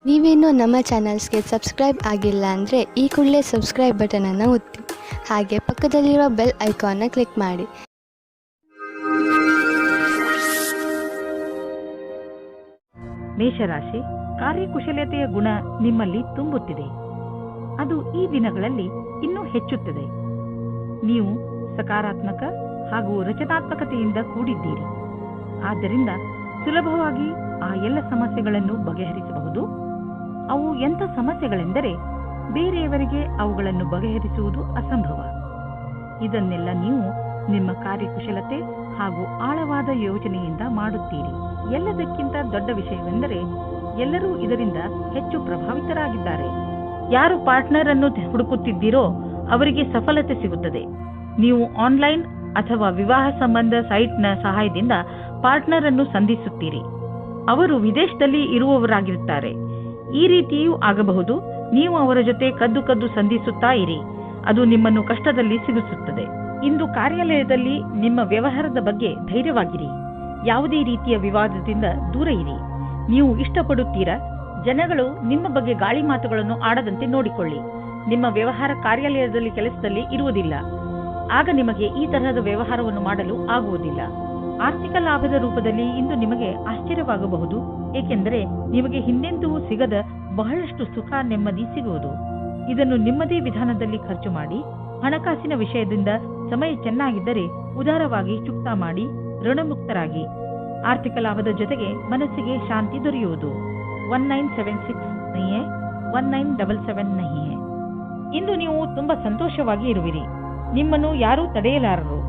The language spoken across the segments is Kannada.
ನೀವೇನೂ ನಮ್ಮ ಚಾನಲ್ಸ್ಗೆ ಸಬ್ಸ್ಕ್ರೈಬ್ ಆಗಿಲ್ಲ ಅಂದರೆ ಈ ಕೂಡಲೇ ಸಬ್ಸ್ಕ್ರೈಬ್ ಬಟನನ್ನು ಒತ್ತಿ ಹಾಗೆ ಪಕ್ಕದಲ್ಲಿರುವ ಬೆಲ್ ಐಕಾನ್ನ ಕ್ಲಿಕ್ ಮಾಡಿ. ಮೇಷರಾಶಿ, ಕಾರ್ಯಕುಶಲತೆಯ ಗುಣ ನಿಮ್ಮಲ್ಲಿ ತುಂಬುತ್ತಿದೆ. ಅದು ಈ ದಿನಗಳಲ್ಲಿ ಇನ್ನೂ ಹೆಚ್ಚುತ್ತದೆ. ನೀವು ಸಕಾರಾತ್ಮಕ ಹಾಗೂ ರಚನಾತ್ಮಕತೆಯಿಂದ ಕೂಡಿದ್ದೀರಿ. ಆದ್ದರಿಂದ ಸುಲಭವಾಗಿ ಆ ಎಲ್ಲ ಸಮಸ್ಯೆಗಳನ್ನು ಬಗೆಹರಿಸಬಹುದು. ಅವು ಎಂಥ ಸಮಸ್ಯೆಗಳೆಂದರೆ ಬೇರೆಯವರಿಗೆ ಅವುಗಳನ್ನು ಬಗೆಹರಿಸುವುದು ಅಸಂಭವ. ಇದನ್ನೆಲ್ಲ ನೀವು ನಿಮ್ಮ ಕಾರ್ಯಕುಶಲತೆ ಹಾಗೂ ಆಳವಾದ ಯೋಚನೆಯಿಂದ ಮಾಡುತ್ತೀರಿ. ಎಲ್ಲದಕ್ಕಿಂತ ದೊಡ್ಡ ವಿಷಯವೆಂದರೆ ಎಲ್ಲರೂ ಇದರಿಂದ ಹೆಚ್ಚು ಪ್ರಭಾವಿತರಾಗಿದ್ದಾರೆ. ಯಾರು ಪಾರ್ಟ್ನರ್ ಅನ್ನು ಹುಡುಕುತ್ತಿದ್ದೀರೋ ಅವರಿಗೆ ಸಫಲತೆ ಸಿಗುತ್ತದೆ. ನೀವು ಆನ್ಲೈನ್ ಅಥವಾ ವಿವಾಹ ಸಂಬಂಧ ಸೈಟ್ನ ಸಹಾಯದಿಂದ ಪಾರ್ಟ್ನರ್ ಅನ್ನು ಸಂಧಿಸುತ್ತೀರಿ. ಅವರು ವಿದೇಶದಲ್ಲಿ ಇರುವವರಾಗಿರುತ್ತಾರೆ. ಈ ರೀತಿಯೂ ಆಗಬಹುದು. ನೀವು ಅವರ ಜೊತೆ ಕದ್ದು ಸಂಧಿಸುತ್ತಾ ಇರಿ. ಅದು ನಿಮ್ಮನ್ನು ಕಷ್ಟದಲ್ಲಿ ಸಿಗಿಸುತ್ತದೆ. ಇಂದು ಕಾರ್ಯಾಲಯದಲ್ಲಿ ನಿಮ್ಮ ವ್ಯವಹಾರದ ಬಗ್ಗೆ ಧೈರ್ಯವಾಗಿರಿ. ಯಾವುದೇ ರೀತಿಯ ವಿವಾದದಿಂದ ದೂರ ಇರಿ. ನೀವು ಇಷ್ಟಪಡುತ್ತೀರಾ? ಜನಗಳು ನಿಮ್ಮ ಬಗ್ಗೆ ಗಾಳಿ ಮಾತುಗಳನ್ನು ಆಡದಂತೆ ನೋಡಿಕೊಳ್ಳಿ. ನಿಮ್ಮ ವ್ಯವಹಾರ ಕಾರ್ಯಾಲಯದಲ್ಲಿ ಕೆಲಸದಲ್ಲಿ ಇರುವುದಿಲ್ಲ. ಆಗ ನಿಮಗೆ ಈ ತರಹದ ವ್ಯವಹಾರವನ್ನು ಮಾಡಲು ಆಗುವುದಿಲ್ಲ. ಆರ್ಥಿಕ ಲಾಭದ ರೂಪದಲ್ಲಿ ಇಂದು ನಿಮಗೆ ಆಶ್ಚರ್ಯವಾಗಬಹುದು. ಏಕೆಂದರೆ ನಿಮಗೆ ಹಿಂದೆಂದೂ ಸಿಗದ ಬಹಳಷ್ಟು ಸುಖ ನೆಮ್ಮದಿ ಸಿಗುವುದು. ಇದನ್ನು ನಿಮ್ಮದೇ ವಿಧಾನದಲ್ಲಿ ಖರ್ಚು ಮಾಡಿ. ಹಣಕಾಸಿನ ವಿಷಯದಿಂದ ಸಮಯ ಚೆನ್ನಾಗಿದ್ದರೆ ಉದಾರವಾಗಿ ಚುಕ್ತಾ ಮಾಡಿ ಋಣಮುಕ್ತರಾಗಿ. ಆರ್ಥಿಕ ಲಾಭದ ಜೊತೆಗೆ ಮನಸ್ಸಿಗೆ ಶಾಂತಿ ದೊರೆಯುವುದು. 1976 ನಹಿಯೇ 1977 ನಹಿಯೇ. ಇಂದು ನೀವು ತುಂಬಾ ಸಂತೋಷವಾಗಿ ಇರುವಿರಿ. ನಿಮ್ಮನ್ನು ಯಾರೂ ತಡೆಯಲಾರರು.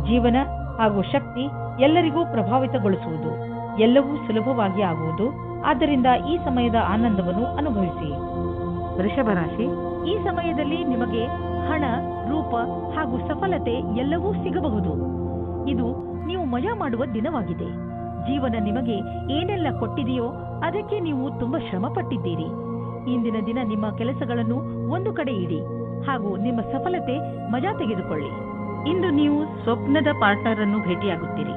ಜೀವನ ಹಾಗೂ ಶಕ್ತಿ ಎಲ್ಲರಿಗೂ ಪ್ರಭಾವಿತಗೊಳಿಸುವುದು. ಎಲ್ಲವೂ ಸುಲಭವಾಗಿ ಆಗುವುದು. ಆದ್ದರಿಂದ ಈ ಸಮಯದ ಆನಂದವನ್ನು ಅನುಭವಿಸಿ. ವೃಷಭ ರಾಶಿ, ಈ ಸಮಯದಲ್ಲಿ ನಿಮಗೆ ಹಣ, ರೂಪ ಹಾಗೂ ಸಫಲತೆ ಎಲ್ಲವೂ ಸಿಗಬಹುದು. ಇದು ನೀವು ಮಜಾ ಮಾಡುವ ದಿನವಾಗಿದೆ. ಜೀವನ ನಿಮಗೆ ಏನೆಲ್ಲ ಕೊಟ್ಟಿದೆಯೋ ಅದಕ್ಕೆ ನೀವು ತುಂಬಾ ಶ್ರಮ ಪಟ್ಟಿದ್ದೀರಿ. ಇಂದಿನ ದಿನ ನಿಮ್ಮ ಕೆಲಸಗಳನ್ನು ಒಂದು ಕಡೆ ಇಡಿ ಹಾಗೂ ನಿಮ್ಮ ಸಫಲತೆ ಮಜಾ ತೆಗೆದುಕೊಳ್ಳಿ. ಇಂದು ನೀವು ಸ್ವಪ್ನದ ಪಾರ್ಟ್ನರ್ ಅನ್ನು ಭೇಟಿಯಾಗುತ್ತೀರಿ.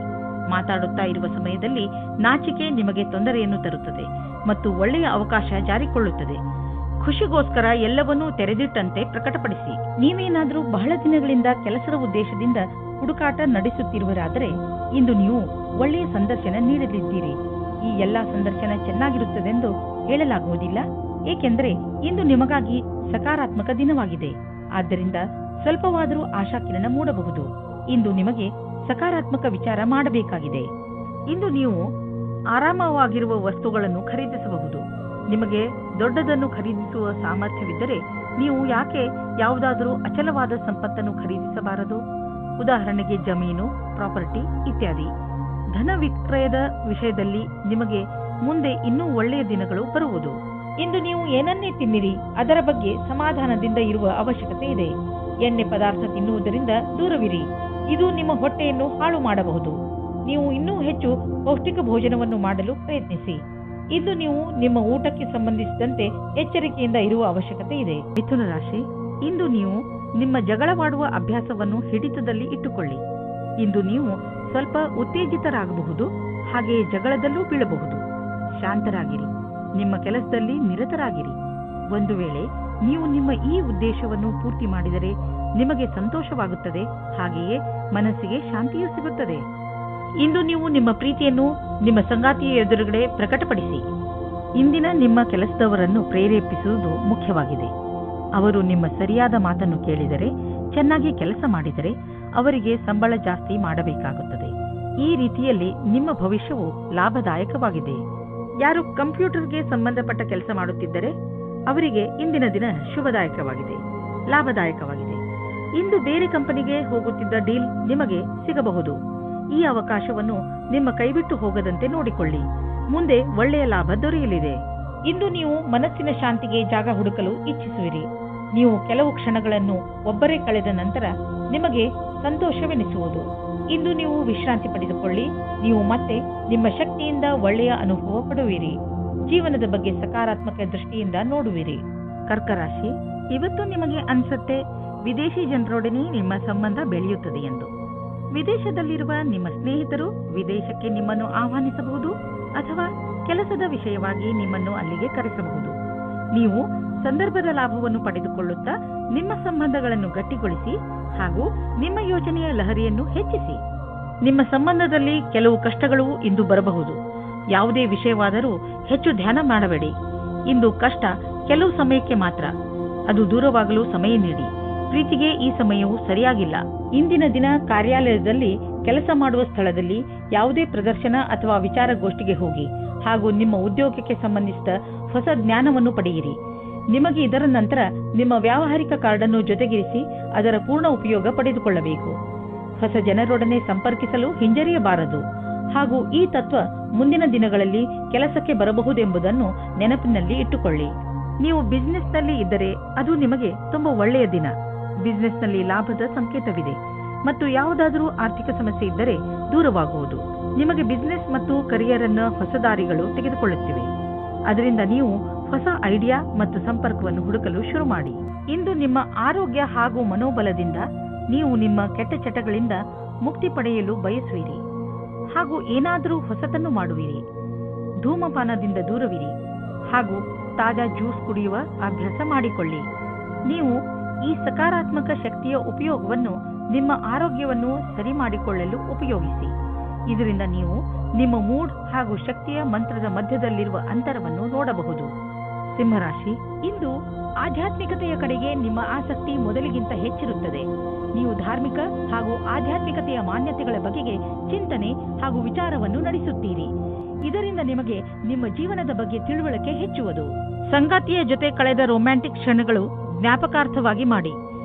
ಮಾತಾಡುತ್ತಾ ಇರುವ ಸಮಯದಲ್ಲಿ ನಾಚಿಕೆ ನಿಮಗೆ ತೊಂದರೆಯನ್ನು ತರುತ್ತದೆ ಮತ್ತು ಒಳ್ಳೆಯ ಅವಕಾಶ ಜಾರಿಕೊಳ್ಳುತ್ತದೆ. ಖುಷಿಗೋಸ್ಕರ ಎಲ್ಲವನ್ನೂ ತೆರೆದಿಟ್ಟಂತೆ ಪ್ರಕಟಪಡಿಸಿ. ನೀವೇನಾದರೂ ಬಹಳ ದಿನಗಳಿಂದ ಕೆಲಸದ ಉದ್ದೇಶದಿಂದ ಹುಡುಕಾಟ ನಡೆಸುತ್ತಿರುವರಾದರೆ ಇಂದು ನೀವು ಒಳ್ಳೆಯ ಸಂದರ್ಶನ ನೀಡಲಿದ್ದೀರಿ. ಈ ಎಲ್ಲಾ ಸಂದರ್ಶನ ಚೆನ್ನಾಗಿರುತ್ತದೆಂದು ಹೇಳಲಾಗುವುದಿಲ್ಲ. ಏಕೆಂದರೆ ಇಂದು ನಿಮಗಾಗಿ ಸಕಾರಾತ್ಮಕ ದಿನವಾಗಿದೆ. ಆದ್ದರಿಂದ ಸ್ವಲ್ಪವಾದರೂ ಆಶಾಕಿರಣ ಮೂಡಬಹುದು. ಇಂದು ನಿಮಗೆ ಸಕಾರಾತ್ಮಕ ವಿಚಾರ ಮಾಡಬೇಕಾಗಿದೆ. ಇಂದು ನೀವು ಆರಾಮವಾಗಿರುವ ವಸ್ತುಗಳನ್ನು ಖರೀದಿಸಬಹುದು. ನಿಮಗೆ ದೊಡ್ಡದನ್ನು ಖರೀದಿಸುವ ಸಾಮರ್ಥ್ಯವಿದ್ದರೆ ನೀವು ಯಾಕೆ ಯಾವುದಾದರೂ ಅಚಲವಾದ ಸಂಪತ್ತನ್ನು ಖರೀದಿಸಬಾರದು? ಉದಾಹರಣೆಗೆ ಜಮೀನು, ಪ್ರಾಪರ್ಟಿ ಇತ್ಯಾದಿ. ಧನ ವಿಕ್ರಯದ ವಿಷಯದಲ್ಲಿ ನಿಮಗೆ ಮುಂದೆ ಇನ್ನೂ ಒಳ್ಳೆಯ ದಿನಗಳು ಬರುವುದು. ಇಂದು ನೀವು ಏನನ್ನೇ ತಿನ್ನಿರಿ, ಅದರ ಬಗ್ಗೆ ಸಮಾಧಾನದಿಂದ ಇರುವ ಅವಶ್ಯಕತೆ ಇದೆ. ಎಣ್ಣೆ ಪದಾರ್ಥ ತಿನ್ನುವುದರಿಂದ ದೂರವಿರಿ. ಇದು ನಿಮ್ಮ ಹೊಟ್ಟೆಯನ್ನು ಹಾಳು ಮಾಡಬಹುದು. ನೀವು ಇನ್ನೂ ಹೆಚ್ಚು ಪೌಷ್ಟಿಕ ಭೋಜನವನ್ನು ಮಾಡಲು ಪ್ರಯತ್ನಿಸಿ. ಇಂದು ನೀವು ನಿಮ್ಮ ಊಟಕ್ಕೆ ಸಂಬಂಧಿಸಿದಂತೆ ಎಚ್ಚರಿಕೆಯಿಂದ ಇರುವ ಅವಶ್ಯಕತೆ ಇದೆ. ಮಿಥುನ ರಾಶಿ, ಇಂದು ನೀವು ನಿಮ್ಮ ಜಗಳವಾಡುವ ಅಭ್ಯಾಸವನ್ನು ಹಿಡಿತದಲ್ಲಿ ಇಟ್ಟುಕೊಳ್ಳಿ. ಇಂದು ನೀವು ಸ್ವಲ್ಪ ಉತ್ತೇಜಿತರಾಗಬಹುದು, ಹಾಗೆಯೇ ಜಗಳದಲ್ಲೂ ಬೀಳಬಹುದು. ಶಾಂತರಾಗಿರಿ. ನಿಮ್ಮ ಕೆಲಸದಲ್ಲಿ ನಿರತರಾಗಿರಿ. ಒಂದು ವೇಳೆ ನೀವು ನಿಮ್ಮ ಈ ಉದ್ದೇಶವನ್ನು ಪೂರ್ತಿ ಮಾಡಿದರೆ ನಿಮಗೆ ಸಂತೋಷವಾಗುತ್ತದೆ. ಹಾಗೆಯೇ ಮನಸ್ಸಿಗೆ ಶಾಂತಿಯೂ ಸಿಗುತ್ತದೆ. ಇಂದು ನೀವು ನಿಮ್ಮ ಪ್ರೀತಿಯನ್ನು ನಿಮ್ಮ ಸಂಗಾತಿಯ ಎದುರುಗಡೆ ಪ್ರಕಟಪಡಿಸಿ. ಇಂದಿನ ನಿಮ್ಮ ಕೆಲಸದವರನ್ನು ಪ್ರೇರೇಪಿಸುವುದು ಮುಖ್ಯವಾಗಿದೆ. ಅವರು ನಿಮ್ಮ ಸರಿಯಾದ ಮಾತನ್ನು ಕೇಳಿದರೆ, ಚೆನ್ನಾಗಿ ಕೆಲಸ ಮಾಡಿದರೆ ಅವರಿಗೆ ಸಂಬಳ ಜಾಸ್ತಿ ಮಾಡಬೇಕಾಗುತ್ತದೆ. ಈ ರೀತಿಯಲ್ಲಿ ನಿಮ್ಮ ಭವಿಷ್ಯವು ಲಾಭದಾಯಕವಾಗಿದೆ. ಯಾರು ಕಂಪ್ಯೂಟರ್ಗೆ ಸಂಬಂಧಪಟ್ಟ ಕೆಲಸ ಮಾಡುತ್ತಿದ್ದರೆ ಅವರಿಗೆ ಇಂದಿನ ದಿನ ಶುಭದಾಯಕವಾಗಿದೆ, ಲಾಭದಾಯಕವಾಗಿದೆ. ಇಂದು ಬೇರೆ ಕಂಪನಿಗೆ ಹೋಗುತ್ತಿದ್ದ ಡೀಲ್ ನಿಮಗೆ ಸಿಗಬಹುದು. ಈ ಅವಕಾಶವನ್ನು ನಿಮ್ಮ ಕೈಬಿಟ್ಟು ಹೋಗದಂತೆ ನೋಡಿಕೊಳ್ಳಿ. ಮುಂದೆ ಒಳ್ಳೆಯ ಲಾಭ ದೊರೆಯಲಿದೆ. ಇಂದು ನೀವು ಮನಸ್ಸಿನ ಶಾಂತಿಗೆ ಜಾಗ ಹುಡುಕಲು ಇಚ್ಛಿಸುವಿರಿ. ನೀವು ಕೆಲವು ಕ್ಷಣಗಳನ್ನು ಒಬ್ಬರೇ ಕಳೆದ ನಂತರ ನಿಮಗೆ ಸಂತೋಷವೆನಿಸುವುದು. ಇಂದು ನೀವು ವಿಶ್ರಾಂತಿ ಪಡೆದುಕೊಳ್ಳಿ. ನೀವು ಮತ್ತೆ ನಿಮ್ಮ ಶಕ್ತಿಯಿಂದ ಒಳ್ಳೆಯ ಅನುಭವ ಪಡುವಿರಿ. ಜೀವನದ ಬಗ್ಗೆ ಸಕಾರಾತ್ಮಕ ದೃಷ್ಟಿಯಿಂದ ನೋಡುವಿರಿ. ಕರ್ಕ ರಾಶಿ, ಇವತ್ತು ನಿಮಗೆ ಅನ್ಸುತ್ತೆ ವಿದೇಶಿ ಜನರೊಡನೆ ನಿಮ್ಮ ಸಂಬಂಧ ಬೆಳೆಯುತ್ತದೆ ಎಂದು. ವಿದೇಶದಲ್ಲಿರುವ ನಿಮ್ಮ ಸ್ನೇಹಿತರು ವಿದೇಶಕ್ಕೆ ನಿಮ್ಮನ್ನು ಆಹ್ವಾನಿಸಬಹುದು ಅಥವಾ ಕೆಲಸದ ವಿಷಯವಾಗಿ ನಿಮ್ಮನ್ನು ಅಲ್ಲಿಗೆ ಕರೆಸಬಹುದು. ನೀವು ಸಂದರ್ಭದ ಲಾಭವನ್ನು ಪಡೆದುಕೊಳ್ಳುತ್ತಾ ನಿಮ್ಮ ಸಂಬಂಧಗಳನ್ನು ಗಟ್ಟಿಗೊಳಿಸಿ ಹಾಗೂ ನಿಮ್ಮ ಯೋಜನೆಯ ಲಹರಿಯನ್ನು ಹೆಚ್ಚಿಸಿ. ನಿಮ್ಮ ಸಂಬಂಧದಲ್ಲಿ ಕೆಲವು ಕಷ್ಟಗಳು ಇಂದು ಬರಬಹುದು. ಯಾವುದೇ ವಿಷಯವಾದರೂ ಹೆಚ್ಚು ಧ್ಯಾನ ಮಾಡಬೇಡಿ. ಇಂದು ಕಷ್ಟ ಕೆಲವು ಸಮಯಕ್ಕೆ ಮಾತ್ರ, ಅದು ದೂರವಾಗಲು ಸಮಯ ನೀಡಿ. ಪ್ರೀತಿಗೆ ಈ ಸಮಯವು ಸರಿಯಾಗಿಲ್ಲ. ಇಂದಿನ ದಿನ ಕಾರ್ಯಾಲಯದಲ್ಲಿ ಕೆಲಸ ಮಾಡುವ ಸ್ಥಳದಲ್ಲಿ ಯಾವುದೇ ಪ್ರದರ್ಶನ ಅಥವಾ ವಿಚಾರಗೋಷ್ಠಿಗೆ ಹೋಗಿ ಹಾಗೂ ನಿಮ್ಮ ಉದ್ಯೋಗಕ್ಕೆ ಸಂಬಂಧಿಸಿದ ಹೊಸ ಜ್ಞಾನವನ್ನು ಪಡೆಯಿರಿ. ನಿಮಗೆ ಇದರ ನಂತರ ನಿಮ್ಮ ವ್ಯಾವಹಾರಿಕ ಕಾರ್ಡನ್ನು ಜೊತೆಗಿರಿಸಿ ಅದರ ಪೂರ್ಣ ಉಪಯೋಗ ಪಡೆದುಕೊಳ್ಳಬೇಕು. ಹೊಸ ಜನರೊಡನೆ ಸಂಪರ್ಕಿಸಲು ಹಿಂಜರಿಯಬಾರದು ಹಾಗೂ ಈ ತತ್ವ ಮುಂದಿನ ದಿನಗಳಲ್ಲಿ ಕೆಲಸಕ್ಕೆ ಬರಬಹುದೆಂಬುದನ್ನು ನೆನಪಿನಲ್ಲಿ ಇಟ್ಟುಕೊಳ್ಳಿ. ನೀವು ಬಿಸಿನೆಸ್ನಲ್ಲಿ ಇದ್ದರೆ ಅದು ನಿಮಗೆ ತುಂಬಾ ಒಳ್ಳೆಯ ದಿನ. ಬಿಸಿನೆಸ್ನಲ್ಲಿ ಲಾಭದ ಸಂಕೇತವಿದೆ ಮತ್ತು ಯಾವುದಾದರೂ ಆರ್ಥಿಕ ಸಮಸ್ಯೆ ಇದ್ದರೆ ದೂರವಾಗುವುದು. ನಿಮಗೆ ಬಿಸಿನೆಸ್ ಮತ್ತು ಕರಿಯರ್ ಅನ್ನು ಹೊಸ ದಾರಿಗಳು ತೆಗೆದುಕೊಳ್ಳುತ್ತಿವೆ. ಅದರಿಂದ ನೀವು ಹೊಸ ಐಡಿಯಾ ಮತ್ತು ಸಂಪರ್ಕವನ್ನು ಹುಡುಕಲು ಶುರು ಮಾಡಿ. ಇಂದು ನಿಮ್ಮ ಆರೋಗ್ಯ ಹಾಗೂ ಮನೋಬಲದಿಂದ ನೀವು ನಿಮ್ಮ ಕೆಟ್ಟ ಚಟಗಳಿಂದ ಮುಕ್ತಿ ಪಡೆಯಲು ಬಯಸುವಿರಿ ಹಾಗೂ ಏನಾದರೂ ಹೊಸತನ್ನು ಮಾಡುವಿರಿ. ಧೂಮಪಾನದಿಂದ ದೂರವಿರಿ ಹಾಗೂ ತಾಜಾ ಜ್ಯೂಸ್ ಕುಡಿಯುವ ಅಭ್ಯಾಸ ಮಾಡಿಕೊಳ್ಳಿ. ನೀವು ಈ ಸಕಾರಾತ್ಮಕ ಶಕ್ತಿಯ ಉಪಯೋಗವನ್ನು ನಿಮ್ಮ ಆರೋಗ್ಯವನ್ನು ಸರಿ ಮಾಡಿಕೊಳ್ಳಲು ಉಪಯೋಗಿಸಿ. ಇದರಿಂದ ನೀವು ನಿಮ್ಮ ಮೂಡ್ ಹಾಗೂ ಶಕ್ತಿಯ ಮಂತ್ರದ ಮಧ್ಯದಲ್ಲಿರುವ ಅಂತರವನ್ನು ನೋಡಬಹುದು. ಸಿಂಹರಾಶಿ, ಇಂದು ಆಧ್ಯಾತ್ಮಿಕತೆಯ ಕಡೆಗೆ ನಿಮ್ಮ ಆಸಕ್ತಿ ಮೊದಲಿಗಿಂತ ಹೆಚ್ಚಿರುತ್ತದೆ. ನೀವು ಧಾರ್ಮಿಕ ಹಾಗೂ ಆಧ್ಯಾತ್ಮಿಕತೆಯ ಮಾನ್ಯತೆಗಳ ಬಗೆಗೆ ಚಿಂತನೆ ಹಾಗೂ ವಿಚಾರವನ್ನು ನಡೆಸುತ್ತೀರಿ. ಇದರಿಂದ ನಿಮಗೆ ನಿಮ್ಮ ಜೀವನದ ಬಗ್ಗೆ ತಿಳುವಳಿಕೆ ಹೆಚ್ಚುವುದು. ಸಂಗಾತಿಯ ಜೊತೆ ಕಳೆದ ರೊಮ್ಯಾಂಟಿಕ್ ಕ್ಷಣಗಳು ಜ್ಞಾಪಕಾರ್ಥವಾಗಿ ಮಾಡಿ.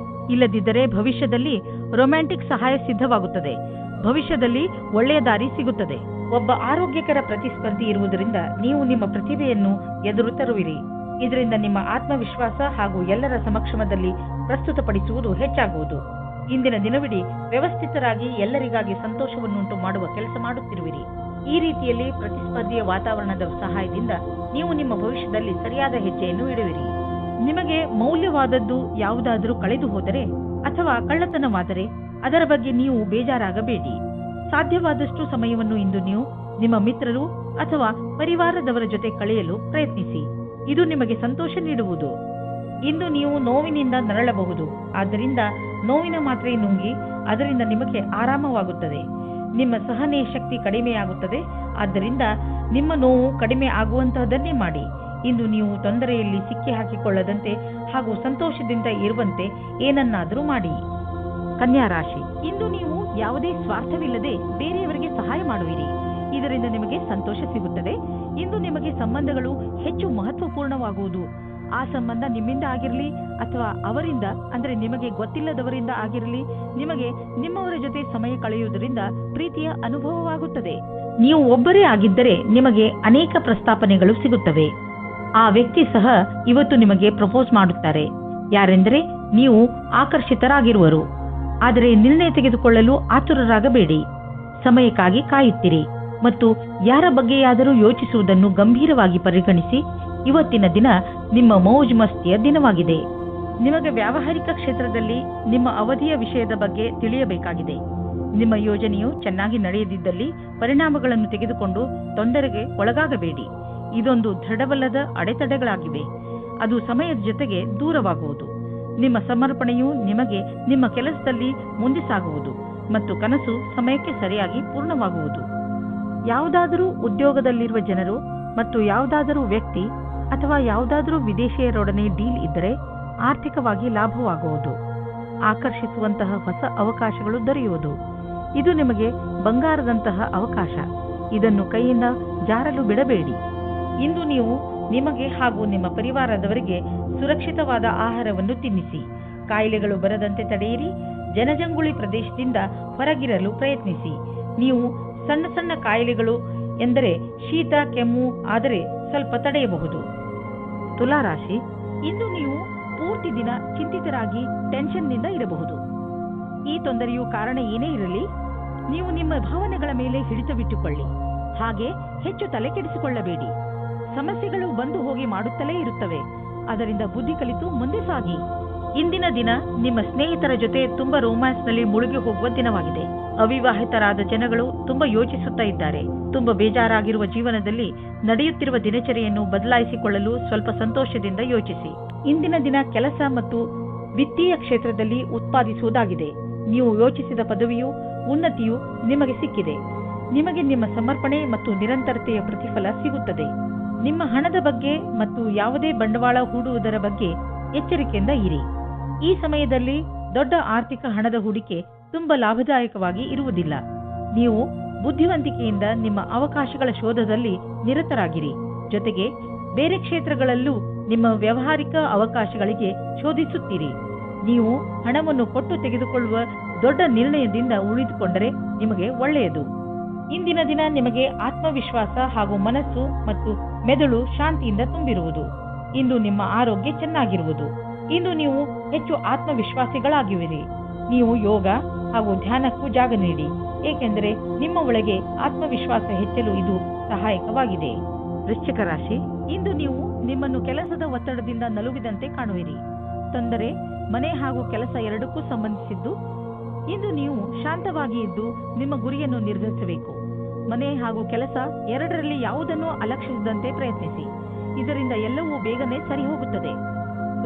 ಇಲ್ಲದಿದ್ದರೆ ಭವಿಷ್ಯದಲ್ಲಿ ರೊಮ್ಯಾಂಟಿಕ್ ಸಹಾಯ ಸಿದ್ಧವಾಗುತ್ತದೆ. ಭವಿಷ್ಯದಲ್ಲಿ ಒಳ್ಳೆಯ ದಾರಿ ಸಿಗುತ್ತದೆ. ಒಬ್ಬ ಆರೋಗ್ಯಕರ ಪ್ರತಿಸ್ಪರ್ಧಿ ಇರುವುದರಿಂದ ನೀವು ನಿಮ್ಮ ಪ್ರತಿಭೆಯನ್ನು ಎದುರು ತರುವಿರಿ. ಇದರಿಂದ ನಿಮ್ಮ ಆತ್ಮವಿಶ್ವಾಸ ಹಾಗೂ ಎಲ್ಲರ ಸಮಕ್ಷಮದಲ್ಲಿ ಪ್ರಸ್ತುತಪಡಿಸುವುದು ಹೆಚ್ಚಾಗುವುದು. ಇಂದಿನ ದಿನವಿಡೀ ವ್ಯವಸ್ಥಿತರಾಗಿ ಎಲ್ಲರಿಗಾಗಿ ಸಂತೋಷವನ್ನುಂಟು ಮಾಡುವ ಕೆಲಸ ಮಾಡುತ್ತಿರುವಿರಿ. ಈ ರೀತಿಯಲ್ಲಿ ಪ್ರತಿಸ್ಪರ್ಧಿಯ ವಾತಾವರಣದ ಸಹಾಯದಿಂದ ನೀವು ನಿಮ್ಮ ಭವಿಷ್ಯದಲ್ಲಿ ಸರಿಯಾದ ಹೆಜ್ಜೆಯನ್ನು ಇಡುವಿರಿ. ನಿಮಗೆ ಮೌಲ್ಯವಾದದ್ದು ಯಾವುದಾದರೂ ಕಳೆದು ಹೋದರೆ ಅಥವಾ ಕಳ್ಳತನವಾದರೆ ಅದರ ಬಗ್ಗೆ ನೀವು ಬೇಜಾರಾಗಬೇಡಿ. ಸಾಧ್ಯವಾದಷ್ಟು ಸಮಯವನ್ನು ಇಂದು ನೀವು ನಿಮ್ಮ ಮಿತ್ರರು ಅಥವಾ ಪರಿವಾರದವರ ಜೊತೆ ಕಳೆಯಲು ಪ್ರಯತ್ನಿಸಿ. ಇದು ನಿಮಗೆ ಸಂತೋಷ ನೀಡುವುದು. ಇಂದು ನೀವು ನೋವಿನಿಂದ ನರಳಬಹುದು. ಆದ್ದರಿಂದ ನೋವಿನ ಮಾತ್ರೆ ನುಂಗಿ, ಅದರಿಂದ ನಿಮಗೆ ಆರಾಮವಾಗುತ್ತದೆ. ನಿಮ್ಮ ಸಹನೆ ಶಕ್ತಿ ಕಡಿಮೆಯಾಗುತ್ತದೆ. ಆದ್ದರಿಂದ ನಿಮ್ಮ ನೋವು ಕಡಿಮೆ ಆಗುವಂತಹದನ್ನೇ ಮಾಡಿ. ಇಂದು ನೀವು ತೊಂದರೆಯಲ್ಲಿ ಸಿಕ್ಕಿ ಹಾಕಿಕೊಳ್ಳದಂತೆ ಹಾಗೂ ಸಂತೋಷದಿಂದ ಇರುವಂತೆ ಏನನ್ನಾದರೂ ಮಾಡಿ. ಕನ್ಯಾ ರಾಶಿ, ಇಂದು ನೀವು ಯಾವುದೇ ಸ್ವಾರ್ಥವಿಲ್ಲದೆ ಬೇರೆಯವರಿಗೆ ಸಹಾಯ ಮಾಡುವಿರಿ. ಇದರಿಂದ ನಿಮಗೆ ಸಂತೋಷ ಸಿಗುತ್ತದೆ. ಇಂದು ನಿಮಗೆ ಸಂಬಂಧಗಳು ಹೆಚ್ಚು ಮಹತ್ವಪೂರ್ಣವಾಗುವುದು. ಆ ಸಂಬಂಧ ನಿಮ್ಮಿಂದ ಆಗಿರಲಿ ಅಥವಾ ಅವರಿಂದ, ಅಂದರೆ ನಿಮಗೆ ಗೊತ್ತಿಲ್ಲದವರಿಂದ ಆಗಿರಲಿ, ನಿಮಗೆ ನಿಮ್ಮವರ ಜೊತೆ ಸಮಯ ಕಳೆಯುವುದರಿಂದ ಪ್ರೀತಿಯ ಅನುಭವವಾಗುತ್ತದೆ. ನೀವು ಒಬ್ಬರೇ ಆಗಿದ್ದರೆ ನಿಮಗೆ ಅನೇಕ ಪ್ರಸ್ತಾಪನೆಗಳು ಸಿಗುತ್ತವೆ. ಆ ವ್ಯಕ್ತಿ ಸಹ ಇವತ್ತು ನಿಮಗೆ ಪ್ರಪೋಸ್ ಮಾಡುತ್ತಾರೆ. ಯಾರೆಂದರೆ ನೀವು ಆಕರ್ಷಿತರಾಗಿರುವರು. ಆದರೆ ನಿರ್ಣಯ ತೆಗೆದುಕೊಳ್ಳಲು ಆತುರರಾಗಬೇಡಿ. ಸಮಯಕ್ಕಾಗಿ ಕಾಯುತ್ತಿರಿ ಮತ್ತು ಯಾರ ಬಗ್ಗೆಯಾದರೂ ಯೋಚಿಸುವುದನ್ನು ಗಂಭೀರವಾಗಿ ಪರಿಗಣಿಸಿ. ಇವತ್ತಿನ ದಿನ ನಿಮ್ಮ ಮೌಜ್ ಮಸ್ತಿಯ ದಿನವಾಗಿದೆ. ನಿಮಗೆ ವ್ಯಾವಹಾರಿಕ ಕ್ಷೇತ್ರದಲ್ಲಿ ನಿಮ್ಮ ಅವಧಿಯ ವಿಷಯದ ಬಗ್ಗೆ ತಿಳಿಯಬೇಕಾಗಿದೆ. ನಿಮ್ಮ ಯೋಜನೆಯು ಚೆನ್ನಾಗಿ ನಡೆಯದಿದ್ದಲ್ಲಿ ಪರಿಣಾಮಗಳನ್ನು ತೆಗೆದುಕೊಂಡು ತೊಂದರೆಗೆ ಒಳಗಾಗಬೇಡಿ. ಇದೊಂದು ದೃಢವಲ್ಲದ ಅಡೆತಡೆಗಳಾಗಿವೆ. ಅದು ಸಮಯದ ಜೊತೆಗೆ ದೂರವಾಗುವುದು. ನಿಮ್ಮ ಸಮರ್ಪಣೆಯು ನಿಮಗೆ ನಿಮ್ಮ ಕೆಲಸದಲ್ಲಿ ಮುಂದೆ ಸಾಗುವುದು ಮತ್ತು ಕನಸು ಸಮಯಕ್ಕೆ ಸರಿಯಾಗಿ ಪೂರ್ಣವಾಗುವುದು. ಯಾವುದಾದರೂ ಉದ್ಯೋಗದಲ್ಲಿರುವ ಜನರು ಮತ್ತು ಯಾವುದಾದರೂ ವ್ಯಕ್ತಿ ಅಥವಾ ಯಾವುದಾದರೂ ವಿದೇಶಿಯರೊಡನೆ ಡೀಲ್ ಇದ್ದರೆ ಆರ್ಥಿಕವಾಗಿ ಲಾಭವಾಗುವುದು. ಆಕರ್ಷಿಸುವಂತಹ ಹೊಸ ಅವಕಾಶಗಳು ದೊರೆಯುವುದು. ಇದು ನಿಮಗೆ ಬಂಗಾರದಂತಹ ಅವಕಾಶ. ಇದನ್ನು ಕೈಯಿಂದ ಜಾರಲು ಬಿಡಬೇಡಿ. ಇಂದು ನೀವು ನಿಮಗೆ ಹಾಗೂ ನಿಮ್ಮ ಪರಿವಾರದವರಿಗೆ ಸುರಕ್ಷಿತವಾದ ಆಹಾರವನ್ನು ತಿನ್ನಿಸಿ. ಕಾಯಿಲೆಗಳು ಬರದಂತೆ ತಡೆಯಿರಿ. ಜನಜಂಗುಳಿ ಪ್ರದೇಶದಿಂದ ಹೊರಗಿರಲು ಪ್ರಯತ್ನಿಸಿ. ನೀವು ಸಣ್ಣ ಸಣ್ಣ ಕಾಯಿಲೆಗಳು ಎಂದರೆ ಶೀತ, ಕೆಮ್ಮು ಆದರೆ ಸ್ವಲ್ಪ ತಡೆಯಬಹುದು. ತುಲಾ ರಾಶಿ, ಇಂದು ನೀವು ಪೂರ್ತಿ ದಿನ ಚಿಂತಿತರಾಗಿ ಟೆನ್ಷನ್ನಿಂದ ಇರಬಹುದು. ಈ ತೊಂದರೆಯು ಕಾರಣ ಏನೇ ಇರಲಿ, ನೀವು ನಿಮ್ಮ ಭಾವನೆಗಳ ಮೇಲೆ ಹಿಡಿತವಿಟ್ಟುಕೊಳ್ಳಿ. ಹಾಗೆ ಹೆಚ್ಚು ತಲೆ ಕೆಡಿಸಿಕೊಳ್ಳಬೇಡಿ. ಸಮಸ್ಯೆಗಳು ಬಂದು ಹೋಗಿ ಮಾಡುತ್ತಲೇ ಇರುತ್ತವೆ. ಅದರಿಂದ ಬುದ್ಧಿ ಕಲಿತು ಮುಂದೆ ಸಾಗಿ. ಇಂದಿನ ದಿನ ನಿಮ್ಮ ಸ್ನೇಹಿತರ ಜೊತೆ ತುಂಬಾ ರೋಮ್ಯಾನ್ಸ್ನಲ್ಲಿ ಮುಳುಗಿ ಹೋಗುವ ದಿನವಾಗಿದೆ. ಅವಿವಾಹಿತರಾದ ಜನಗಳು ತುಂಬಾ ಯೋಚಿಸುತ್ತಾ ಇದ್ದಾರೆ. ತುಂಬಾ ಬೇಜಾರಾಗಿರುವ ಜೀವನದಲ್ಲಿ ನಡೆಯುತ್ತಿರುವ ದಿನಚರಿಯನ್ನು ಬದಲಾಯಿಸಿಕೊಳ್ಳಲು ಸ್ವಲ್ಪ ಸಂತೋಷದಿಂದ ಯೋಚಿಸಿ. ಇಂದಿನ ದಿನ ಕೆಲಸ ಮತ್ತು ವಿತ್ತೀಯ ಕ್ಷೇತ್ರದಲ್ಲಿ ಉತ್ಪಾದಿಸುವುದಾಗಿದೆ. ನೀವು ಯೋಚಿಸಿದ ಪದವಿಯು ಉನ್ನತಿಯು ನಿಮಗೆ ಸಿಕ್ಕಿದೆ. ನಿಮಗೆ ನಿಮ್ಮ ಸಮರ್ಪಣೆ ಮತ್ತು ನಿರಂತರತೆಯ ಪ್ರತಿಫಲ ಸಿಗುತ್ತದೆ. ನಿಮ್ಮ ಹಣದ ಬಗ್ಗೆ ಮತ್ತು ಯಾವುದೇ ಬಂಡವಾಳ ಹೂಡುವುದರ ಬಗ್ಗೆ ಎಚ್ಚರಿಕೆಯಿಂದ ಇರಿ. ಈ ಸಮಯದಲ್ಲಿ ದೊಡ್ಡ ಆರ್ಥಿಕ ಹಣದ ಹೂಡಿಕೆ ತುಂಬಾ ಲಾಭದಾಯಕವಾಗಿ ಇರುವುದಿಲ್ಲ. ನೀವು ಬುದ್ಧಿವಂತಿಕೆಯಿಂದ ನಿಮ್ಮ ಅವಕಾಶಗಳ ಶೋಧದಲ್ಲಿ ನಿರತರಾಗಿರಿ. ಜೊತೆಗೆ ಬೇರೆ ಕ್ಷೇತ್ರಗಳಲ್ಲೂ ನಿಮ್ಮ ವ್ಯಾವಹಾರಿಕ ಅವಕಾಶಗಳಿಗೆ ಶೋಧಿಸುತ್ತೀರಿ. ನೀವು ಹಣವನ್ನು ಕೊಟ್ಟು ತೆಗೆದುಕೊಳ್ಳುವ ದೊಡ್ಡ ನಿರ್ಣಯದಿಂದ ಉಳಿದುಕೊಂಡರೆ ನಿಮಗೆ ಒಳ್ಳೆಯದು. ಇಂದಿನ ದಿನ ನಿಮಗೆ ಆತ್ಮವಿಶ್ವಾಸ ಹಾಗೂ ಮನಸ್ಸು ಮತ್ತು ಮೆದುಳು ಶಾಂತಿಯಿಂದ ತುಂಬಿರುವುದು. ಇಂದು ನಿಮ್ಮ ಆರೋಗ್ಯ ಚೆನ್ನಾಗಿರುವುದು. ಇಂದು ನೀವು ಹೆಚ್ಚು ಆತ್ಮವಿಶ್ವಾಸಿಗಳಾಗಿರುವಿರಿ. ನೀವು ಯೋಗ ಹಾಗೂ ಧ್ಯಾನಕ್ಕೂ ಜಾಗ ನೀಡಿ, ಏಕೆಂದರೆ ನಿಮ್ಮ ಒಳಗೆ ಆತ್ಮವಿಶ್ವಾಸ ಹೆಚ್ಚಲು ಇದು ಸಹಾಯಕವಾಗಿದೆ. ವೃಶ್ಚಿಕ ರಾಶಿ, ಇಂದು ನೀವು ನಿಮ್ಮನ್ನು ಕೆಲಸದ ಒತ್ತಡದಿಂದ ನಲುಗಿದಂತೆ ಕಾಣುವಿರಿ. ತೊಂದರೆ ಮನೆ ಹಾಗೂ ಕೆಲಸ ಎರಡಕ್ಕೂ ಸಂಬಂಧಿಸಿದ್ದು. ಇಂದು ನೀವು ಶಾಂತವಾಗಿ ಇದ್ದು ನಿಮ್ಮ ಗುರಿಯನ್ನು ನಿರ್ಧರಿಸಬೇಕು. ಮನೆ ಹಾಗೂ ಕೆಲಸ ಎರಡರಲ್ಲಿ ಯಾವುದನ್ನು ಅಲಕ್ಷಿಸದಂತೆ ಪ್ರಯತ್ನಿಸಿ. ಇದರಿಂದ ಎಲ್ಲವೂ ಬೇಗನೆ ಸರಿ ಹೋಗುತ್ತದೆ.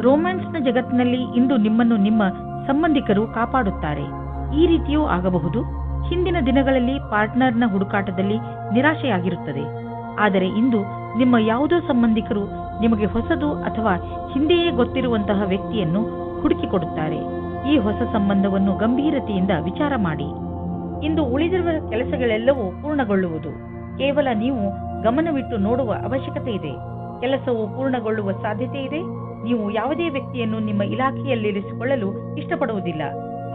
ರೋಮ್ಯಾನ್ಸ್ನ ಜಗತ್ತಿನಲ್ಲಿ ಇಂದು ನಿಮ್ಮನ್ನು ನಿಮ್ಮ ಸಂಬಂಧಿಕರು ಕಾಪಾಡುತ್ತಾರೆ. ಈ ರೀತಿಯೂ ಆಗಬಹುದು. ಹಿಂದಿನ ದಿನಗಳಲ್ಲಿ ಪಾರ್ಟ್ನರ್ನ ಹುಡುಕಾಟದಲ್ಲಿ ನಿರಾಶೆಯಾಗಿರುತ್ತದೆ. ಆದರೆ ಇಂದು ನಿಮ್ಮ ಯಾವುದೋ ಸಂಬಂಧಿಕರು ನಿಮಗೆ ಹೊಸದು ಅಥವಾ ಹಿಂದೆಯೇ ಗೊತ್ತಿರುವಂತಹ ವ್ಯಕ್ತಿಯನ್ನು ಹುಡುಕಿಕೊಡುತ್ತಾರೆ. ಈ ಹೊಸ ಸಂಬಂಧವನ್ನು ಗಂಭೀರತೆಯಿಂದ ವಿಚಾರ ಮಾಡಿ. ಇಂದು ಉಳಿದಿರುವ ಕೆಲಸಗಳೆಲ್ಲವೂ ಪೂರ್ಣಗೊಳ್ಳುವುದು. ಕೇವಲ ನೀವು ಗಮನವಿಟ್ಟು ನೋಡುವ ಅವಶ್ಯಕತೆ ಇದೆ. ಕೆಲಸವು ಪೂರ್ಣಗೊಳ್ಳುವ ಸಾಧ್ಯತೆ ಇದೆ. ನೀವು ಯಾವುದೇ ವ್ಯಕ್ತಿಯನ್ನು ನಿಮ್ಮ ಇಲಾಖೆಯಲ್ಲಿರಿಸಿಕೊಳ್ಳಲು ಇಷ್ಟಪಡುವುದಿಲ್ಲ.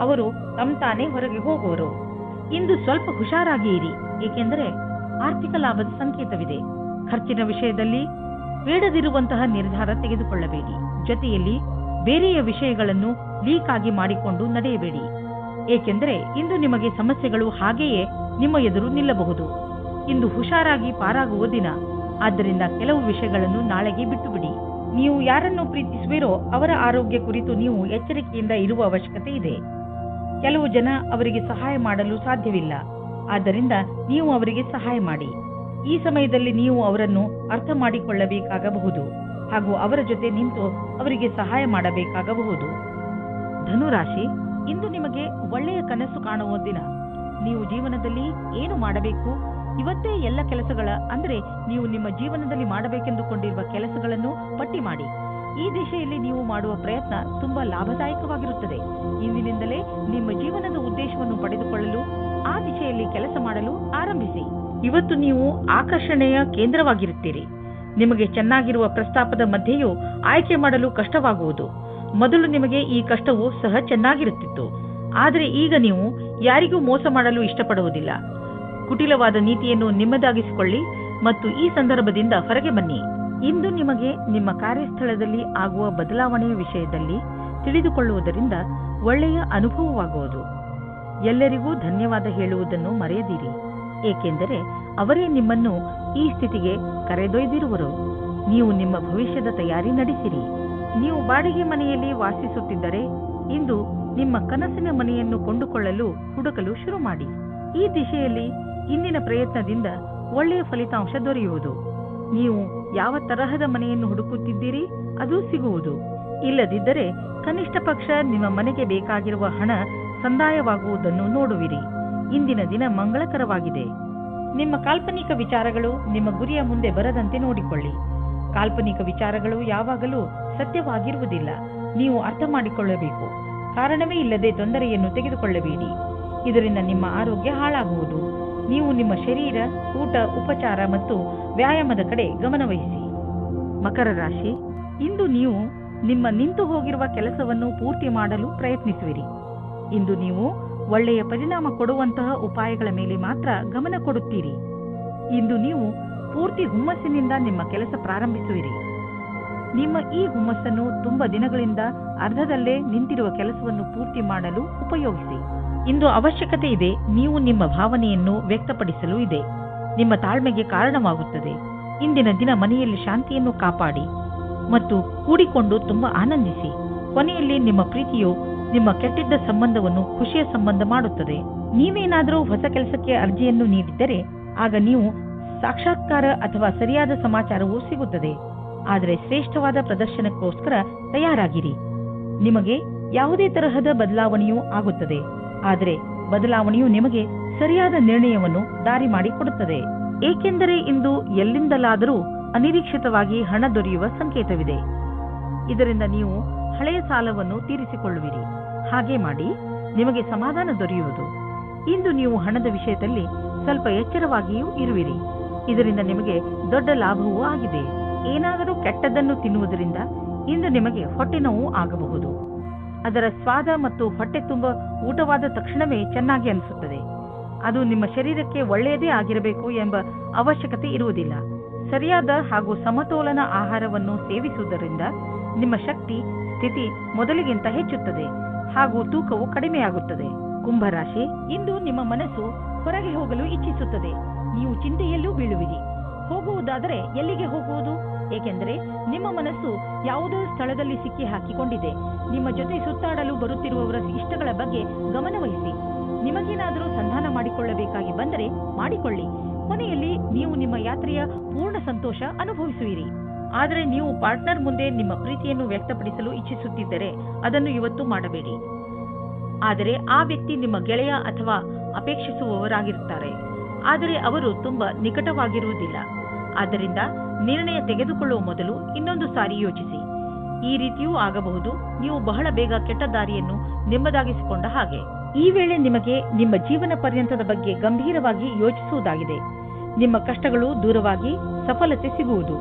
ಅವರು ತಾನೇ ಹೊರಗೆ ಹೋಗುವರು. ಇಂದು ಸ್ವಲ್ಪ ಹುಷಾರಾಗಿ ಇರಿ, ಏಕೆಂದರೆ ಆರ್ಥಿಕ ಲಾಭದ ಸಂಕೇತವಿದೆ. ಖರ್ಚಿನ ವಿಷಯದಲ್ಲಿ ಬೇಡದಿರುವಂತಹ ನಿರ್ಧಾರ ತೆಗೆದುಕೊಳ್ಳಬೇಡಿ. ಜೊತೆಯಲ್ಲಿ ಬೇರೆಯ ವಿಷಯಗಳನ್ನು ಲೀಕ್ ಆಗಿ ಮಾಡಿಕೊಂಡು ನಡೆಯಬೇಡಿ, ಏಕೆಂದರೆ ಇಂದು ನಿಮಗೆ ಸಮಸ್ಯೆಗಳು ಹಾಗೆಯೇ ನಿಮ್ಮ ಎದುರು ನಿಲ್ಲಬಹುದು. ಇಂದು ಹುಷಾರಾಗಿ ಪಾರಾಗುವ ದಿನ. ಆದ್ದರಿಂದ ಕೆಲವು ವಿಷಯಗಳನ್ನು ನಾಳೆಗೆ ಬಿಟ್ಟು ಬಿಡಿ. ನೀವು ಯಾರನ್ನು ಪ್ರೀತಿಸುವಿರೋ ಅವರ ಆರೋಗ್ಯ ಕುರಿತು ನೀವು ಎಚ್ಚರಿಕೆಯಿಂದ ಇರುವ ಅವಶ್ಯಕತೆ ಇದೆ. ಕೆಲವು ಜನ ಅವರಿಗೆ ಸಹಾಯ ಮಾಡಲು ಸಾಧ್ಯವಿಲ್ಲ, ಆದ್ದರಿಂದ ನೀವು ಅವರಿಗೆ ಸಹಾಯ ಮಾಡಿ. ಈ ಸಮಯದಲ್ಲಿ ನೀವು ಅವರನ್ನು ಅರ್ಥ ಮಾಡಿಕೊಳ್ಳಬೇಕಾಗಬಹುದು ಹಾಗೂ ಅವರ ಜೊತೆ ನಿಂತು ಅವರಿಗೆ ಸಹಾಯ ಮಾಡಬೇಕಾಗಬಹುದು. ಧನುರಾಶಿ, ಇಂದು ನಿಮಗೆ ಒಳ್ಳೆಯ ಕನಸು ಕಾಣುವ ದಿನ. ನೀವು ಜೀವನದಲ್ಲಿ ಏನು ಮಾಡಬೇಕು, ಇವತ್ತೇ ಎಲ್ಲ ಕೆಲಸಗಳ ಅಂದರೆ ನೀವು ನಿಮ್ಮ ಜೀವನದಲ್ಲಿ ಮಾಡಬೇಕೆಂದುಕೊಂಡಿರುವ ಕೆಲಸಗಳನ್ನು ಪಟ್ಟಿ ಮಾಡಿ. ಈ ದಿಶೆಯಲ್ಲಿ ನೀವು ಮಾಡುವ ಪ್ರಯತ್ನ ತುಂಬಾ ಲಾಭದಾಯಕವಾಗಿರುತ್ತದೆ. ಇಂದಿನಿಂದಲೇ ನಿಮ್ಮ ಜೀವನದ ಉದ್ದೇಶವನ್ನು ಪಡೆದುಕೊಳ್ಳಲು ಆ ದಿಶೆಯಲ್ಲಿ ಕೆಲಸ ಮಾಡಲು ಆರಂಭಿಸಿ. ಇವತ್ತು ನೀವು ಆಕರ್ಷಣೆಯ ಕೇಂದ್ರವಾಗಿರುತ್ತೀರಿ. ನಿಮಗೆ ಚೆನ್ನಾಗಿರುವ ಪ್ರಸ್ತಾಪದ ಮಧ್ಯೆಯೂ ಆಯ್ಕೆ ಮಾಡಲು ಕಷ್ಟವಾಗುವುದು. ಮೊದಲು ನಿಮಗೆ ಈ ಕಷ್ಟವು ಸಹ ಚೆನ್ನಾಗಿರುತ್ತಿತ್ತು, ಆದರೆ ಈಗ ನೀವು ಯಾರಿಗೂ ಮೋಸ ಮಾಡಲು ಇಷ್ಟಪಡುವುದಿಲ್ಲ. ಕುಟಿಲವಾದ ನೀತಿಯನ್ನು ನಿಮ್ಮದಾಗಿಸಿಕೊಳ್ಳಿ ಮತ್ತು ಈ ಸಂದರ್ಭದಿಂದ ಹೊರಗೆ ಬನ್ನಿ. ಇಂದು ನಿಮಗೆ ನಿಮ್ಮ ಕಾರ್ಯಸ್ಥಳದಲ್ಲಿ ಆಗುವ ಬದಲಾವಣೆಯ ವಿಷಯದಲ್ಲಿ ತಿಳಿದುಕೊಳ್ಳುವುದರಿಂದ ಒಳ್ಳೆಯ ಅನುಭವವಾಗುವುದು. ಎಲ್ಲರಿಗೂ ಧನ್ಯವಾದ ಹೇಳುವುದನ್ನು ಮರೆಯದಿರಿ, ಏಕೆಂದರೆ ಅವರೇ ನಿಮ್ಮನ್ನು ಈ ಸ್ಥಿತಿಗೆ ಕರೆದೊಯ್ದಿರುವರು. ನೀವು ನಿಮ್ಮ ಭವಿಷ್ಯದ ತಯಾರಿ ನಡೆಸಿರಿ. ನೀವು ಬಾಡಿಗೆ ಮನೆಯಲ್ಲಿ ವಾಸಿಸುತ್ತಿದ್ದರೆ ಇಂದು ನಿಮ್ಮ ಕನಸಿನ ಮನೆಯನ್ನು ಕೊಂಡುಕೊಳ್ಳಲು ಹುಡುಕಲು ಶುರು ಮಾಡಿ. ಈ ದಿಶೆಯಲ್ಲಿ ಇಂದಿನ ಪ್ರಯತ್ನದಿಂದ ಒಳ್ಳೆಯ ಫಲಿತಾಂಶ ದೊರೆಯುವುದು. ನೀವು ಯಾವ ತರಹದ ಮನೆಯನ್ನು ಹುಡುಕುತ್ತಿದ್ದೀರಿ ಅದು ಸಿಗುವುದು. ಇಲ್ಲದಿದ್ದರೆ ಕನಿಷ್ಠ ಪಕ್ಷ ನಿಮ್ಮ ಮನೆಗೆ ಬೇಕಾಗಿರುವ ಹಣ ಸಂದಾಯವಾಗುವುದನ್ನು ನೋಡುವಿರಿ. ಇಂದಿನ ದಿನ ಮಂಗಳಕರವಾಗಿದೆ. ನಿಮ್ಮ ಕಾಲ್ಪನಿಕ ವಿಚಾರಗಳು ನಿಮ್ಮ ಗುರಿಯ ಮುಂದೆ ಬರದಂತೆ ನೋಡಿಕೊಳ್ಳಿ. ಕಾಲ್ಪನಿಕ ವಿಚಾರಗಳು ಯಾವಾಗಲೂ ಸತ್ಯವಾಗಿರುವುದಿಲ್ಲ. ನೀವು ಅರ್ಥ ಮಾಡಿಕೊಳ್ಳಬೇಕು. ಕಾರಣವೇ ಇಲ್ಲದೆ ತೊಂದರೆಯನ್ನು ತೆಗೆದುಕೊಳ್ಳಬೇಡಿ. ಇದರಿಂದ ನಿಮ್ಮ ಆರೋಗ್ಯ ಹಾಳಾಗುವುದು. ನೀವು ನಿಮ್ಮ ಶರೀರ, ಊಟ, ಉಪಚಾರ ಮತ್ತು ವ್ಯಾಯಾಮದ ಕಡೆ ಗಮನವಹಿಸಿ. ಮಕರ ರಾಶಿ, ಇಂದು ನೀವು ನಿಮ್ಮ ನಿಂತು ಹೋಗಿರುವ ಕೆಲಸವನ್ನು ಪೂರ್ತಿ ಮಾಡಲು ಪ್ರಯತ್ನಿಸುವಿರಿ. ಇಂದು ನೀವು ಒಳ್ಳೆಯ ಪರಿಣಾಮ ಕೊಡುವಂತಹ ಉಪಾಯಗಳ ಮೇಲೆ ಮಾತ್ರ ಗಮನ ಕೊಡುತ್ತೀರಿ. ಇಂದು ನೀವು ಪೂರ್ತಿ ಹುಮ್ಮಸ್ಸಿನಿಂದ ನಿಮ್ಮ ಕೆಲಸ ಪ್ರಾರಂಭಿಸುವಿರಿ. ನಿಮ್ಮ ಈ ಹುಮ್ಮಸ್ಸನ್ನು ತುಂಬಾ ದಿನಗಳಿಂದ ಅರ್ಧದಲ್ಲೇ ನಿಂತಿರುವ ಕೆಲಸವನ್ನು ಪೂರ್ತಿ ಮಾಡಲು ಉಪಯೋಗಿಸಿ. ಇಂದು ಅವಶ್ಯಕತೆ ಇದೆ. ನೀವು ನಿಮ್ಮ ಭಾವನೆಯನ್ನು ವ್ಯಕ್ತಪಡಿಸಲು ಇದೆ. ನಿಮ್ಮ ತಾಳ್ಮೆಗೆ ಕಾರಣವಾಗುತ್ತದೆ. ಇಂದಿನ ದಿನ ಮನೆಯಲ್ಲಿ ಶಾಂತಿಯನ್ನು ಕಾಪಾಡಿ ಮತ್ತು ಕೂಡಿಕೊಂಡು ತುಂಬಾ ಆನಂದಿಸಿ. ಕೊನೆಯಲ್ಲಿ ನಿಮ್ಮ ಪ್ರೀತಿಯು ನಿಮ್ಮ ಕೆಟ್ಟಿದ್ದ ಸಂಬಂಧವನ್ನು ಖುಷಿಯ ಸಂಬಂಧ ಮಾಡುತ್ತದೆ. ನೀವೇನಾದರೂ ಹೊಸ ಕೆಲಸಕ್ಕೆ ಅರ್ಜಿಯನ್ನು ನೀಡಿದ್ದರೆ ಆಗ ನೀವು ಸಾಕ್ಷಾತ್ಕಾರ ಅಥವಾ ಸರಿಯಾದ ಸಮಾಚಾರವೂ ಸಿಗುತ್ತದೆ. ಆದರೆ ಶ್ರೇಷ್ಠವಾದ ಪ್ರದರ್ಶನಕ್ಕೋಸ್ಕರ ತಯಾರಾಗಿರಿ. ನಿಮಗೆ ಯಾವುದೇ ತರಹದ ಬದಲಾವಣೆಯೂ ಆಗುತ್ತದೆ, ಆದರೆ ಬದಲಾವಣೆಯು ನಿಮಗೆ ಸರಿಯಾದ ನಿರ್ಣಯವನ್ನು ದಾರಿ ಮಾಡಿಕೊಡುತ್ತದೆ. ಏಕೆಂದರೆ ಇಂದು ಎಲ್ಲಿಂದಲಾದರೂ ಅನಿರೀಕ್ಷಿತವಾಗಿ ಹಣ ದೊರೆಯುವ ಸಂಕೇತವಿದೆ. ಇದರಿಂದ ನೀವು ಹಳೆಯ ಸಾಲವನ್ನು ತೀರಿಸಿಕೊಳ್ಳುವಿರಿ. ಹಾಗೆ ಮಾಡಿ ನಿಮಗೆ ಸಮಾಧಾನ ದೊರೆಯುವುದು. ಇಂದು ನೀವು ಹಣದ ವಿಷಯದಲ್ಲಿ ಸ್ವಲ್ಪ ಎಚ್ಚರವಾಗಿಯೂ ಇರುವಿರಿ. ಇದರಿಂದ ನಿಮಗೆ ದೊಡ್ಡ ಲಾಭವೂ ಆಗಿದೆ. ಏನಾದರೂ ಕೆಟ್ಟದ್ದನ್ನು ತಿನ್ನುವುದರಿಂದ ಇಂದು ನಿಮಗೆ ಹೊಟ್ಟೆ ನೋವು ಆಗಬಹುದು. ಅದರ ಸ್ವಾದ ಮತ್ತು ಹೊಟ್ಟೆ ತುಂಬ ಊಟವಾದ ತಕ್ಷಣವೇ ಚೆನ್ನಾಗಿ ಅನಿಸುತ್ತದೆ. ಅದು ನಿಮ್ಮ ಶರೀರಕ್ಕೆ ಒಳ್ಳೆಯದೇ ಆಗಿರಬೇಕು ಎಂಬ ಅವಶ್ಯಕತೆ ಇರುವುದಿಲ್ಲ. ಸರಿಯಾದ ಹಾಗೂ ಸಮತೋಲನ ಆಹಾರವನ್ನು ಸೇವಿಸುವುದರಿಂದ ನಿಮ್ಮ ಶಕ್ತಿ ಸ್ಥಿತಿ ಮೊದಲಿಗಿಂತ ಹೆಚ್ಚುತ್ತದೆ ಹಾಗೂ ತೂಕವು ಕಡಿಮೆಯಾಗುತ್ತದೆ. ಕುಂಭರಾಶಿ, ಇಂದು ನಿಮ್ಮ ಮನಸ್ಸು ಹೊರಗೆ ಹೋಗಲು ಇಚ್ಛಿಸುತ್ತದೆ. ನೀವು ಚಿಂತೆಯಲ್ಲೂ ಬೀಳುವಿರಿ. ಹೋಗುವುದಾದರೆ ಎಲ್ಲಿಗೆ ಹೋಗುವುದು? ಏಕೆಂದರೆ ನಿಮ್ಮ ಮನಸ್ಸು ಯಾವುದೋ ಸ್ಥಳದಲ್ಲಿ ಸಿಕ್ಕಿ ಹಾಕಿಕೊಂಡಿದೆ. ನಿಮ್ಮ ಜೊತೆ ಸುತ್ತಾಡಲು ಬರುತ್ತಿರುವವರ ಇಷ್ಟಗಳ ಬಗ್ಗೆ ಗಮನವಹಿಸಿ. ನಿಮಗೇನಾದರೂ ಸಂಧಾನ ಮಾಡಿಕೊಳ್ಳಬೇಕಾಗಿ ಬಂದರೆ ಮಾಡಿಕೊಳ್ಳಿ. ಕೊನೆಯಲ್ಲಿ ನೀವು ನಿಮ್ಮ ಯಾತ್ರೆಯ ಪೂರ್ಣ ಸಂತೋಷ ಅನುಭವಿಸುವಿರಿ. ಆದರೆ ನೀವು ಪಾರ್ಟ್ನರ್ ಮುಂದೆ ನಿಮ್ಮ ಪ್ರೀತಿಯನ್ನು ವ್ಯಕ್ತಪಡಿಸಲು ಇಚ್ಛಿಸುತ್ತಿದ್ದರೆ ಅದನ್ನು ಇವತ್ತು ಮಾಡಬೇಡಿ. ಆದರೆ ಆ ವ್ಯಕ್ತಿ ನಿಮ್ಮ ಗೆಳೆಯ ಅಥವಾ ಅಪೇಕ್ಷಿಸುವವರಾಗಿರುತ್ತಾರೆ. ಆದರೆ ಅವರು ತುಂಬಾ ನಿಕಟವಾಗಿರುವುದಿಲ್ಲ. ಆದ್ದರಿಂದ ನಿರ್ಣಯ ತೆಗೆದುಕೊಳ್ಳುವ ಮೊದಲು ಇನ್ನೊಂದು ಸಾರಿ ಯೋಚಿಸಿ. ಈ ರೀತಿಯೂ ಆಗಬಹುದು. ನೀವು ಬಹಳ ಬೇಗ ಕೆಟ್ಟ ದಾರಿಯನ್ನು ನಿಮ್ಮದಾಗಿಸಿಕೊಂಡ ಹಾಗೆ. ಈ ವೇಳೆ ನಿಮಗೆ ನಿಮ್ಮ ಜೀವನ ಪರ್ಯಂತದ ಬಗ್ಗೆ ಗಂಭೀರವಾಗಿ ಯೋಚಿಸುವುದಾಗಿದೆ. ನಿಮ್ಮ ಕಷ್ಟಗಳು ದೂರವಾಗಿ ಸಫಲತೆ ಸಿಗುವುದು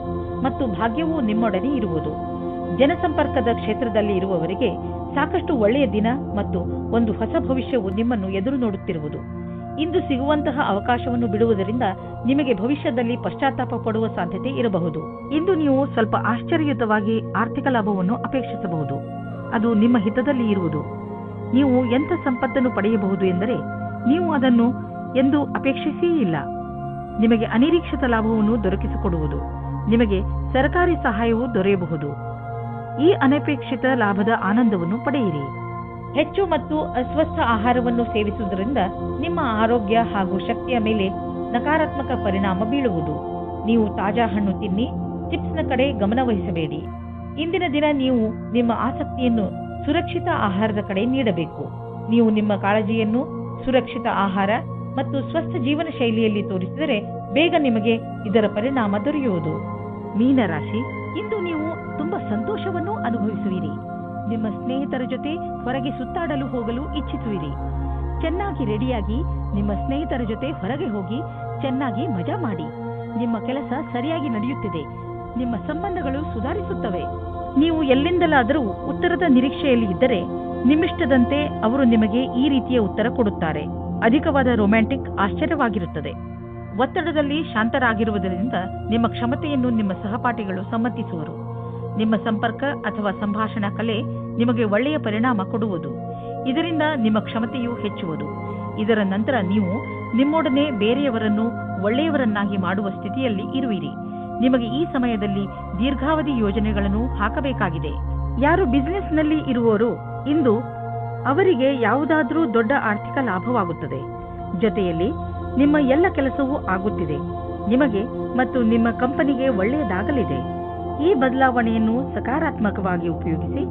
ಮತ್ತು ಭಾಗ್ಯವೂ ನಿಮ್ಮೊಡನೆ ಇರುವುದು. ಜನಸಂಪರ್ಕದ ಕ್ಷೇತ್ರದಲ್ಲಿ ಇರುವವರಿಗೆ ಸಾಕಷ್ಟು ಒಳ್ಳೆಯ ದಿನ ಮತ್ತು ಒಂದು ಹೊಸ ಭವಿಷ್ಯವು ನಿಮ್ಮನ್ನು ಎದುರು ನೋಡುತ್ತಿರುವುದು. ಇಂದು ಸಿಗುವಂತಹ ಅವಕಾಶವನ್ನು ಬಿಡುವುದರಿಂದ ನಿಮಗೆ ಭವಿಷ್ಯದಲ್ಲಿ ಪಶ್ಚಾತ್ತಾಪ ಪಡುವ ಸಾಧ್ಯತೆ ಇರಬಹುದು. ಇಂದು ನೀವು ಸ್ವಲ್ಪ ಆಶ್ಚರ್ಯಯುತವಾಗಿ ಆರ್ಥಿಕ ಲಾಭವನ್ನು ಅಪೇಕ್ಷಿಸಬಹುದು. ಅದು ನಿಮ್ಮ ಹಿತದಲ್ಲಿ ಇರುವುದು. ನೀವು ಎಂಥ ಸಂಪತ್ತನ್ನು ಪಡೆಯಬಹುದು ಎಂದರೆ ನೀವು ಅದನ್ನು ಎಂದು ಅಪೇಕ್ಷಿಸೇ ಇಲ್ಲ. ನಿಮಗೆ ಅನಿರೀಕ್ಷಿತ ಲಾಭವನ್ನು ದೊರಕಿಸಿಕೊಡುವುದು. ನಿಮಗೆ ಸರ್ಕಾರಿ ಸಹಾಯವೂ ದೊರೆಯಬಹುದು. ಈ ಅನಪೇಕ್ಷಿತ ಲಾಭದ ಆನಂದವನ್ನು ಪಡೆಯಿರಿ. ಹೆಚ್ಚು ಮತ್ತು ಅಸ್ವಸ್ಥ ಆಹಾರವನ್ನು ಸೇವಿಸುವುದರಿಂದ ನಿಮ್ಮ ಆರೋಗ್ಯ ಹಾಗೂ ಶಕ್ತಿಯ ಮೇಲೆ ನಕಾರಾತ್ಮಕ ಪರಿಣಾಮ ಬೀಳುವುದು. ನೀವು ತಾಜಾ ಹಣ್ಣು ತಿನ್ನಿ, ಚಿಪ್ಸ್ನ ಕಡೆ ಗಮನ ವಹಿಸಬೇಡಿ. ಇಂದಿನ ದಿನ ನೀವು ನಿಮ್ಮ ಆಸಕ್ತಿಯನ್ನು ಸುರಕ್ಷಿತ ಆಹಾರದ ಕಡೆ ನೀಡಬೇಕು. ನೀವು ನಿಮ್ಮ ಕಾಳಜಿಯನ್ನು ಸುರಕ್ಷಿತ ಆಹಾರ ಮತ್ತು ಸ್ವಸ್ಥ ಜೀವನ ಶೈಲಿಯಲ್ಲಿ ತೋರಿಸಿದರೆ ಬೇಗ ನಿಮಗೆ ಇದರ ಪರಿಣಾಮ ದೊರೆಯುವುದು. ಮೀನರಾಶಿ, ಇಂದು ನೀವು ತುಂಬಾ ಸಂತೋಷವನ್ನು ಅನುಭವಿಸುವಿರಿ. ನಿಮ್ಮ ಸ್ನೇಹಿತರ ಜೊತೆ ಹೊರಗೆ ಸುತ್ತಾಡಲು ಹೋಗಲು ಇಚ್ಛಿಸುವಿರಿ. ಚೆನ್ನಾಗಿ ರೆಡಿಯಾಗಿ ನಿಮ್ಮ ಸ್ನೇಹಿತರ ಜೊತೆ ಹೊರಗೆ ಹೋಗಿ ಚೆನ್ನಾಗಿ ಮಜಾ ಮಾಡಿ. ನಿಮ್ಮ ಕೆಲಸ ಸರಿಯಾಗಿ ನಡೆಯುತ್ತಿದೆ. ನಿಮ್ಮ ಸಂಬಂಧಗಳು ಸುಧಾರಿಸುತ್ತವೆ. ನೀವು ಎಲ್ಲಿಂದಲಾದರೂ ಉತ್ತರದ ನಿರೀಕ್ಷೆಯಲ್ಲಿ ಇದ್ದರೆ ನಿಮ್ಮಿಷ್ಟದಂತೆ ಅವರು ನಿಮಗೆ ಈ ರೀತಿಯ ಉತ್ತರ ಕೊಡುತ್ತಾರೆ. ಅಧಿಕವಾದ ರೊಮ್ಯಾಂಟಿಕ್ ಆಶ್ಚರ್ಯವಾಗಿರುತ್ತದೆ. ಒತ್ತಡದಲ್ಲಿ ಶಾಂತರಾಗಿರುವುದರಿಂದ ನಿಮ್ಮ ಕ್ಷಮತೆಯನ್ನು ನಿಮ್ಮ ಸಹಪಾಠಿಗಳು ಸಮ್ಮತಿಸುವರು. ನಿಮ್ಮ ಸಂಪರ್ಕ ಅಥವಾ ಸಂಭಾಷಣಾ ಕಲೆ ನಿಮಗೆ ಒಳ್ಳೆಯ ಪರಿಣಾಮ ಕೊಡುವುದು. ಇದರಿಂದ ನಿಮ್ಮ ಕ್ಷಮತೆಯು ಹೆಚ್ಚುವುದು. ಇದರ ನಂತರ ನೀವು ನಿಮ್ಮೊಡನೆ ಬೇರೆಯವರನ್ನು ಒಳ್ಳೆಯವರನ್ನಾಗಿ ಮಾಡುವ ಸ್ಥಿತಿಯಲ್ಲಿ ಇರುವಿರಿ. ನಿಮಗೆ ಈ ಸಮಯದಲ್ಲಿ ದೀರ್ಘಾವಧಿ ಯೋಜನೆಗಳನ್ನು ಹಾಕಬೇಕಾಗಿದೆ. ಯಾರು ಬಿಸಿನೆಸ್ನಲ್ಲಿ ಇರುವವರು ಇಂದು ಅವರಿಗೆ ಯಾವುದಾದರೂ ದೊಡ್ಡ ಆರ್ಥಿಕ ಲಾಭವಾಗುತ್ತದೆ. ಜೊತೆಯಲ್ಲಿ ನಿಮ್ಮ ಎಲ್ಲ ಕೆಲಸವೂ ಆಗುತ್ತಿದೆ. ನಿಮಗೆ ಮತ್ತು ನಿಮ್ಮ ಕಂಪನಿಗೆ ಒಳ್ಳೆಯದಾಗಲಿದೆ. ಈ ಬದಲಾವಣೆಯನ್ನು ಸಕಾರಾತ್ಮಕವಾಗಿ ಉಪಯೋಗಿಸಿ.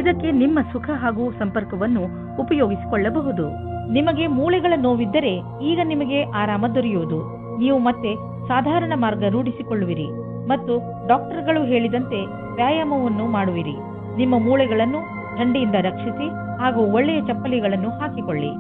ಇದಕ್ಕೆ ನಿಮ್ಮ ಸುಖ ಹಾಗೂ ಸಂಪರ್ಕವನ್ನು ಉಪಯೋಗಿಸಿಕೊಳ್ಳಬಹುದು. ನಿಮಗೆ ಮೂಳೆಗಳ ನೋವಿದ್ದರೆ ಈಗ ನಿಮಗೆ ಆರಾಮ ದೊರೆಯುವುದು. ನೀವು ಮತ್ತೆ ಸಾಧಾರಣ ಮಾರ್ಗ ರೂಢಿಸಿಕೊಳ್ಳುವಿರಿ ಮತ್ತು ಡಾಕ್ಟರ್ಗಳು ಹೇಳಿದಂತೆ ವ್ಯಾಯಾಮವನ್ನು ಮಾಡುವಿರಿ. ನಿಮ್ಮ ಮೂಳೆಗಳನ್ನು ಥಂಡಿಯಿಂದ ರಕ್ಷಿಸಿ ಹಾಗೂ ಒಳ್ಳೆಯ ಚಪ್ಪಲಿಗಳನ್ನು ಹಾಕಿಕೊಳ್ಳಿ.